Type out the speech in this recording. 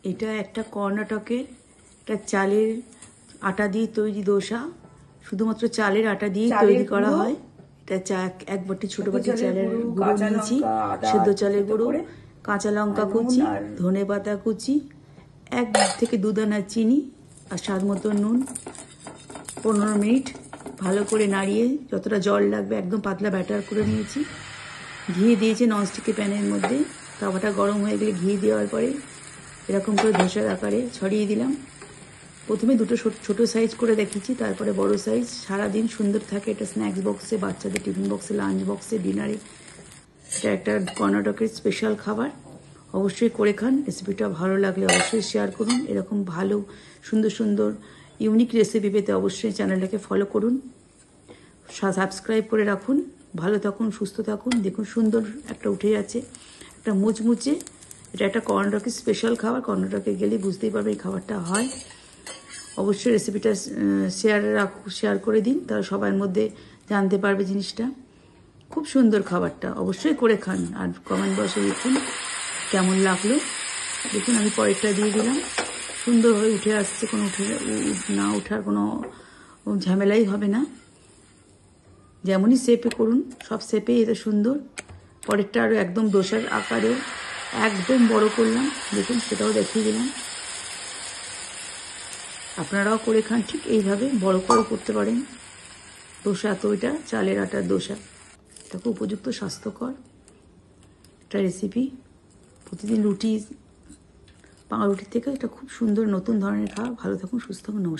এটা একটা কর্ণাটকের একটা চালের আটা দিয়ে তৈরি দোসা। শুধুমাত্র চালের আটা দিয়ে তৈরি করা হয়। এটা এক বাটি ছোট বাটি চালের গুঁড়ো নিয়েছি, সেদ্ধ চালের গুঁড়ো, কাঁচা লঙ্কা কুচি, ধনেপাতা কুচি, 1 থেকে 2 দানা চিনি আর স্বাদ মতো নুন। 15 মিনিট ভালো করে নাড়িয়ে যতটা জল লাগবে একদম পাতলা ব্যাটার করে নিয়েছি। ঘি দিয়েছি ননস্টিকের প্যানের মধ্যে। তাওয়াটা গরম হয়ে গেলে ঘি দেওয়ার পরে এরকম করে ধোসার আকারে ছড়িয়ে দিলাম। প্রথমে দুটো ছোট সাইজ করে দেখিয়েছি, তারপরে বড় সাইজ। সারাদিন সুন্দর থাকে এটা স্ন্যাক্স বক্সে, বাচ্চাদের টিফিন বক্সে, লাঞ্চ বক্সে, ডিনারে। এটা একটা কর্ণাটকের স্পেশাল খাবার। অবশ্যই করে খান। রেসিপিটা ভালো লাগলে অবশ্যই শেয়ার করুন। এরকম ভালো সুন্দর সুন্দর ইউনিক রেসিপি পেতে অবশ্যই চ্যানেলটাকে ফলো করুন, সাবস্ক্রাইব করে রাখুন। ভালো থাকুন, সুস্থ থাকুন। দেখুন সুন্দর একটা উঠে যাচ্ছে, একটা মুচমুচে। এটা একটা কর্ণাটকের স্পেশাল খাবার। কর্ণাটকে গেলে বুঝতেই পারবে এই খাবারটা হয়। অবশ্যই রেসিপিটা শেয়ার করে দিন, তাহলে সবার মধ্যে জানতে পারবে জিনিসটা। খুব সুন্দর খাবারটা, অবশ্যই করে খান। আর কমেন্ট বক্সে লিখুন কেমন লাগলো। দেখুন আমি পরেরটা দিয়ে দিলাম। সুন্দর হয়ে উঠে আসছে, কোনো না ওঠার কোনো ঝামেলাই হবে না। যেমনই শেপে করুন, সব শেপেই এটা সুন্দর। পরেরটা আরও একদম দোসার আকারে একদম বড় করলাম, দেখুন সেটাও দেখিয়ে দিলাম। আপনারাও করে খান ঠিক এইভাবে, বড় করেও করতে পারেন। দোসা তো এটা চালের আটার দোসা, এটা খুব উপযুক্ত, স্বাস্থ্যকর একটা রেসিপি। প্রতিদিন রুটি, পাউরুটির থেকে এটা খুব সুন্দর নতুন ধরনের খাবার। ভালো থাকুন, সুস্থ থাকুন, নমস্কার।